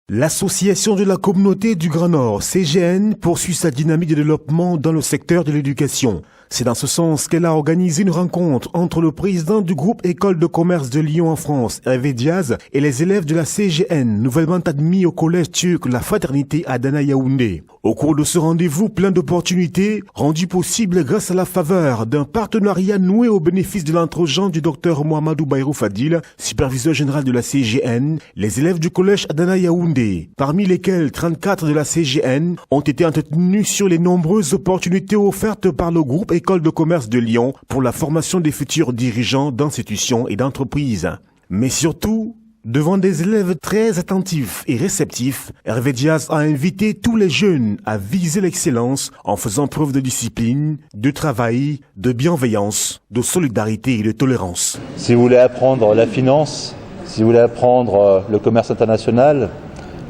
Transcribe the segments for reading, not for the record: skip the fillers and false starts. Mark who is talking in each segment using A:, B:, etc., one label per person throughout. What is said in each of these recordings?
A: L'Association de la communauté du Grand Nord, CGN, poursuit sa dynamique de développement dans le secteur de l'éducation. C'est dans ce sens qu'elle a organisé une rencontre entre le président du groupe École de commerce de Lyon en France, Hervé Diaz, et les élèves de la CGN, nouvellement admis au collège turc La Fraternité à Adana Yaoundé. Au cours de ce rendez-vous plein d'opportunités, rendu possible grâce à la faveur d'un partenariat noué au bénéfice de l'entre-gens du docteur Mohamedou Bayrou Fadil, superviseur général de la CGN, les élèves du collège Adana Yaoundé, parmi lesquels 34 de la CGN, ont été entretenus sur les nombreuses opportunités offertes par le groupe École de commerce de Lyon pour la formation des futurs dirigeants d'institutions et d'entreprises. Mais surtout, devant des élèves très attentifs et réceptifs, Hervé Diaz a invité tous les jeunes à viser l'excellence en faisant preuve de discipline, de travail, de bienveillance, de solidarité et de tolérance.
B: Si vous voulez apprendre la finance, si vous voulez apprendre le commerce international,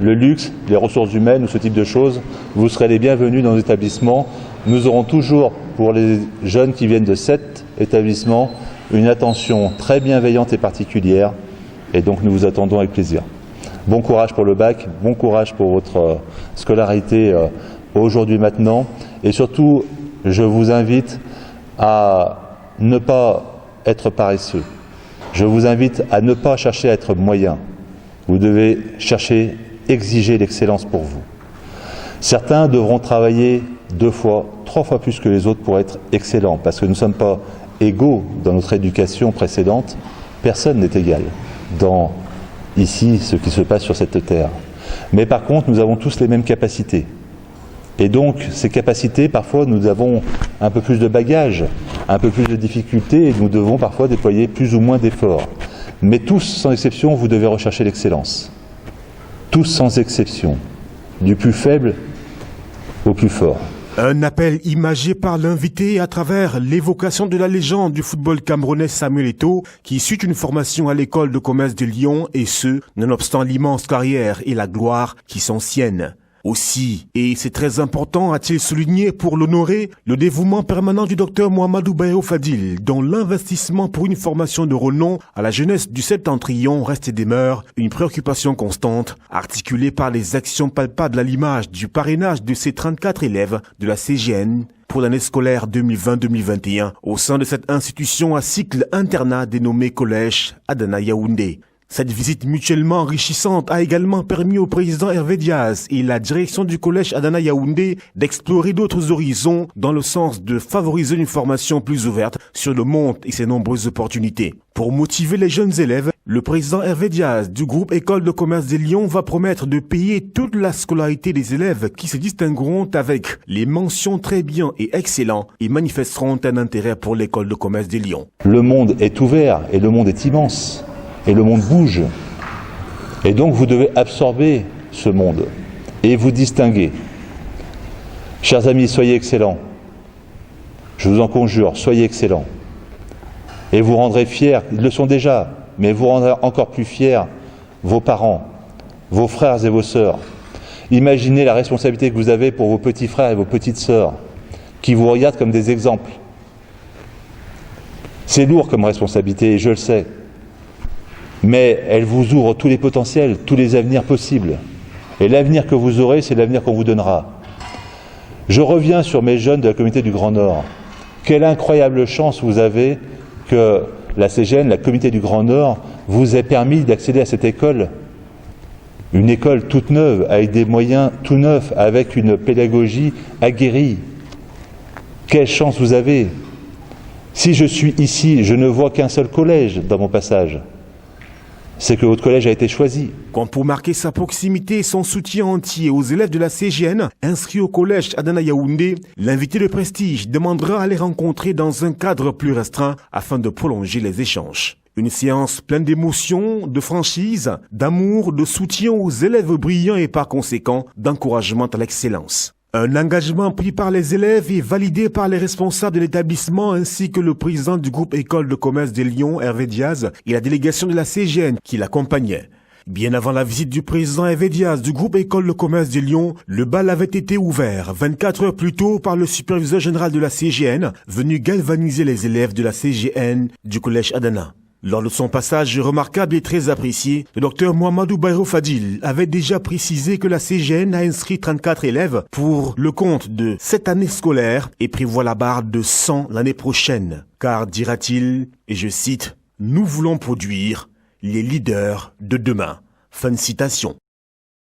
B: le luxe, les ressources humaines ou ce type de choses, vous serez les bienvenus dans nos établissements. Nous aurons toujours, pour les jeunes qui viennent de cet établissement, une attention très bienveillante et particulière. Et donc nous vous attendons avec plaisir. Bon courage pour le bac, bon courage pour votre scolarité aujourd'hui, maintenant. Et surtout, je vous invite à ne pas être paresseux. Je vous invite à ne pas chercher à être moyen. Vous devez chercher, exiger l'excellence pour vous. Certains devront travailler 2 fois, 3 fois plus que les autres pour être excellents, parce que nous ne sommes pas égaux dans notre éducation précédente. Personne n'est égal dans, ici, ce qui se passe sur cette terre. Mais par contre, nous avons tous les mêmes capacités. Et donc, ces capacités, parfois, nous avons un peu plus de bagages, un peu plus de difficultés, et nous devons parfois déployer plus ou moins d'efforts. Mais tous, sans exception, vous devez rechercher l'excellence. Tous sans exception, du plus faible au plus fort.
A: Un appel imagé par l'invité à travers l'évocation de la légende du football camerounais Samuel Eto'o, qui suit une formation à l'école de commerce de Lyon, et ce, nonobstant l'immense carrière et la gloire qui sont siennes. Aussi, et c'est très important, a-t-il souligné pour l'honorer, le dévouement permanent du docteur Mohamedou Bayrou Fadil, dont l'investissement pour une formation de renom à la jeunesse du septentrion reste et demeure une préoccupation constante, articulée par les actions palpables à l'image du parrainage de ces 34 élèves de la CGN pour l'année scolaire 2020-2021 au sein de cette institution à cycle internat dénommé Collège Adana Yaoundé. Cette visite mutuellement enrichissante a également permis au président Hervé Diaz et la direction du collège Adana Yaoundé d'explorer d'autres horizons dans le sens de favoriser une formation plus ouverte sur le monde et ses nombreuses opportunités. Pour motiver les jeunes élèves, le président Hervé Diaz du groupe École de commerce de Lyon va promettre de payer toute la scolarité des élèves qui se distingueront avec les mentions très bien et excellent et manifesteront un intérêt pour l'école de commerce de Lyon.
B: Le monde est ouvert et le monde est immense. Et le monde bouge. Et donc vous devez absorber ce monde et vous distinguer. Chers amis, soyez excellents. Je vous en conjure, soyez excellents. Et vous rendrez fiers, ils le sont déjà, mais vous rendrez encore plus fiers vos parents, vos frères et vos sœurs. Imaginez la responsabilité que vous avez pour vos petits frères et vos petites sœurs, qui vous regardent comme des exemples. C'est lourd comme responsabilité, et je le sais. Mais elle vous ouvre tous les potentiels, tous les avenirs possibles. Et l'avenir que vous aurez, c'est l'avenir qu'on vous donnera. Je reviens sur mes jeunes de la communauté du Grand Nord. Quelle incroyable chance vous avez que la CGN, la communauté du Grand Nord, vous ait permis d'accéder à cette école. Une école toute neuve, avec des moyens tout neufs, avec une pédagogie aguerrie. Quelle chance vous avez! Si je suis ici, je ne vois qu'un seul collège dans mon passage. C'est que votre collège a été choisi.
A: Comme pour marquer sa proximité et son soutien entier aux élèves de la CGN inscrits au collège Adana Yaoundé, l'invité de prestige demandera à les rencontrer dans un cadre plus restreint afin de prolonger les échanges. Une séance pleine d'émotions, de franchise, d'amour, de soutien aux élèves brillants et par conséquent d'encouragement à l'excellence. Un engagement pris par les élèves et validé par les responsables de l'établissement ainsi que le président du groupe École de commerce de Lyon, Hervé Diaz, et la délégation de la CGN qui l'accompagnait. Bien avant la visite du président Hervé Diaz du groupe École de commerce de Lyon, le bal avait été ouvert 24 heures plus tôt par le superviseur général de la CGN, venu galvaniser les élèves de la CGN du collège Adana. Lors de son passage remarquable et très apprécié, le docteur Mohamedou Bayrou Fadil avait déjà précisé que la CGN a inscrit 34 élèves pour le compte de cette année scolaire et prévoit la barre de 100 l'année prochaine. Car, dira-t-il, et je cite, « Nous voulons produire les leaders de demain ». Fin de citation.